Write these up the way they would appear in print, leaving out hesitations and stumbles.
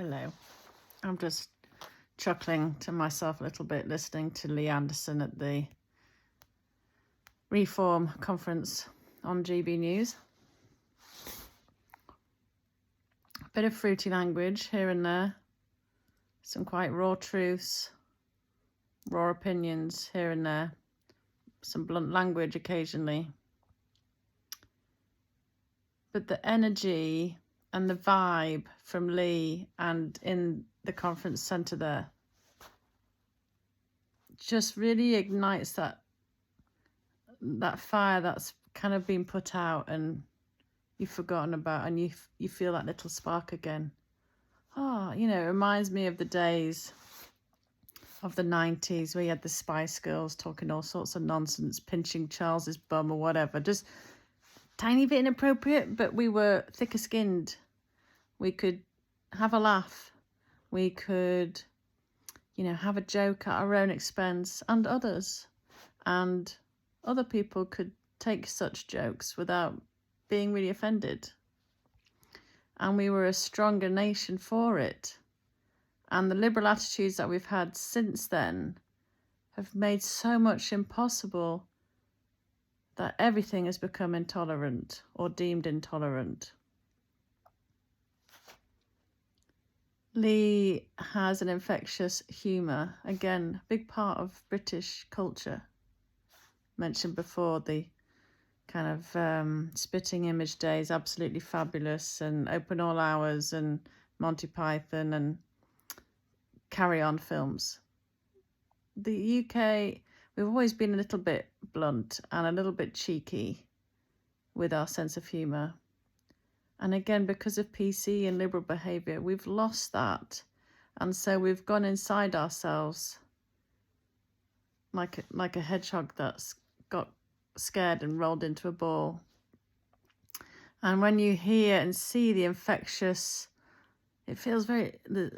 Hello. I'm just chuckling to myself a little bit listening to Lee Anderson at the Reform conference on GB News. A bit of fruity language here and there. Some quite raw truths, raw opinions here and there. Some blunt language occasionally. But the energy and the vibe from Lee and in the conference centre there just really ignites that fire that's kind of been put out and you've forgotten about, and you feel that little spark again. Oh, it reminds me of the days of the 90s where you had the Spice Girls talking all sorts of nonsense, pinching Charles's bum or whatever. Just tiny bit inappropriate, but we were thicker skinned. We could have a laugh. We could, have a joke at our own expense and others. And other people could take such jokes without being really offended. And we were a stronger nation for it. And the liberal attitudes that we've had since then have made so much impossible that everything has become intolerant or deemed intolerant. Lee has an infectious humour. Again, a big part of British culture. Mentioned before, the kind of spitting image days, absolutely fabulous, and Open All Hours and Monty Python and Carry On films. The UK, we've always been a little bit blunt and a little bit cheeky with our sense of humour. And again, because of PC and liberal behaviour, we've lost that. And so we've gone inside ourselves like a hedgehog that's got scared and rolled into a ball. And when you hear and see the infectious, it feels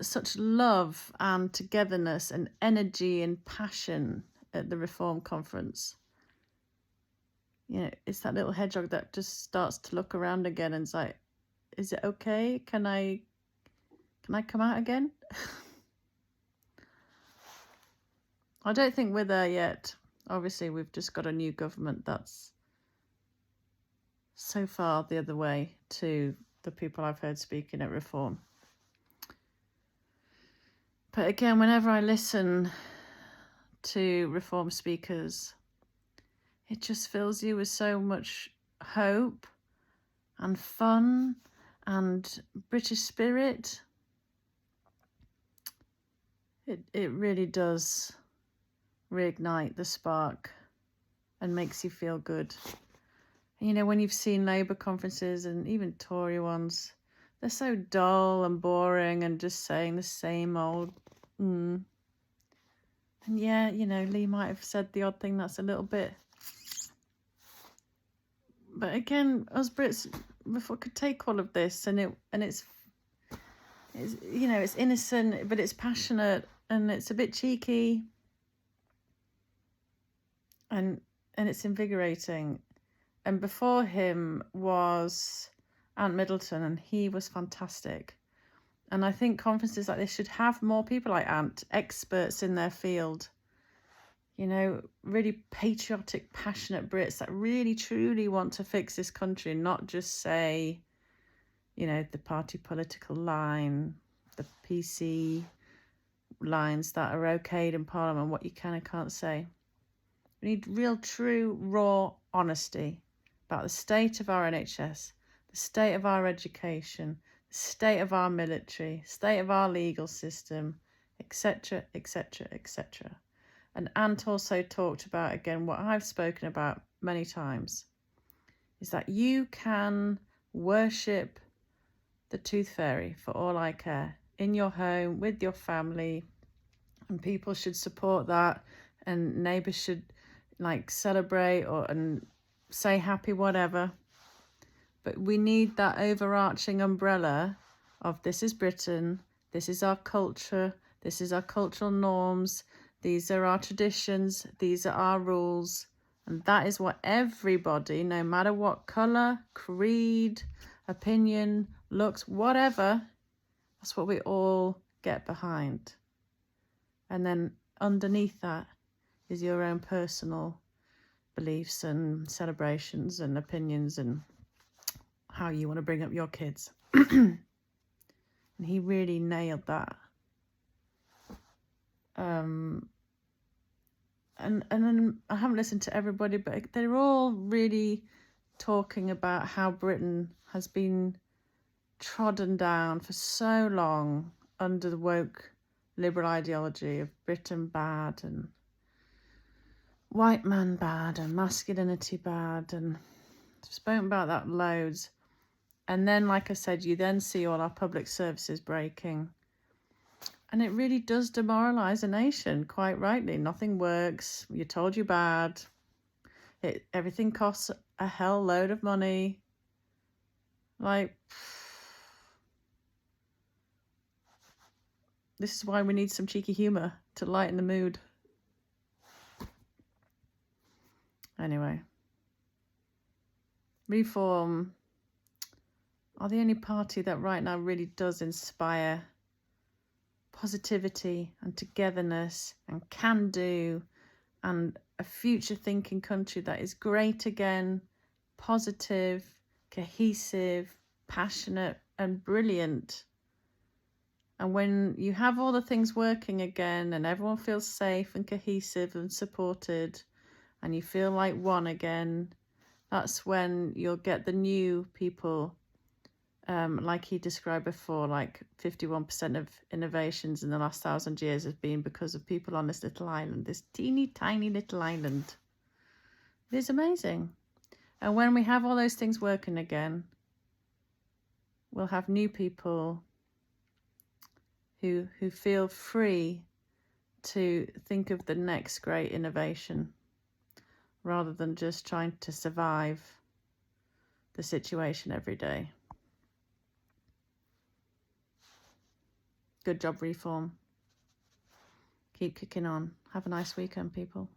such love and togetherness and energy and passion at the Reform conference. It's that little hedgehog that just starts to look around again and is like, is it okay? Can I come out again? I don't think we're there yet. Obviously, we've just got a new government that's so far the other way to the people I've heard speaking at Reform. But again, whenever I listen to Reform speakers, it just fills you with so much hope and fun and British spirit. It really does reignite the spark and makes you feel good. When you've seen Labour conferences and even Tory ones, they're so dull and boring and just saying the same old And yeah, Lee might have said the odd thing that's a little bit. But again, us Brits before could take all of this and it's innocent, but it's passionate and it's a bit cheeky. And it's invigorating. And before him was Ant Middleton, and he was fantastic. And I think conferences like this should have more people like Ant, experts in their field. Really patriotic, passionate Brits that really, truly want to fix this country and not just say, the party political line, the PC lines that are okayed in Parliament, what you can and can't say. We need real, true, raw honesty about the state of our NHS, the state of our education, the state of our military, state of our legal system, etc., etc., etc. And Ant also talked about, again, what I've spoken about many times, is that you can worship the tooth fairy for all I care in your home, with your family, and people should support that, and neighbours should celebrate and say happy whatever. But we need that overarching umbrella of this is Britain, this is our culture, this is our cultural norms, these are our traditions, these are our rules, and that is what everybody, no matter what colour, creed, opinion, looks, whatever, That's what we all get behind. And then underneath that is your own personal beliefs and celebrations and opinions and how you want to bring up your kids. And he really nailed that. And then I haven't listened to everybody, but they're all really talking about how Britain has been trodden down for so long under the woke liberal ideology of Britain bad and white man bad and masculinity bad, and I've spoken about that loads. And then, like I said, you then see all our public services breaking. And it really does demoralise a nation, quite rightly. Nothing works. You're told you're bad. Everything costs a hell load of money. Like, this is why we need some cheeky humour to lighten the mood. Anyway. Reform are the only party that right now really does inspire positivity and togetherness and can do, and a future thinking country that is great again, positive, cohesive, passionate and brilliant. And when you have all the things working again and everyone feels safe and cohesive and supported and you feel like one again, that's when you'll get the new people, like he described before, like 51% of innovations in the last 1,000 years has been because of people on this little island, this teeny tiny little island. It is amazing. And when we have all those things working again, we'll have new people who feel free to think of the next great innovation rather than just trying to survive the situation every day. Good job, Reform. Keep kicking on. Have a nice weekend, people.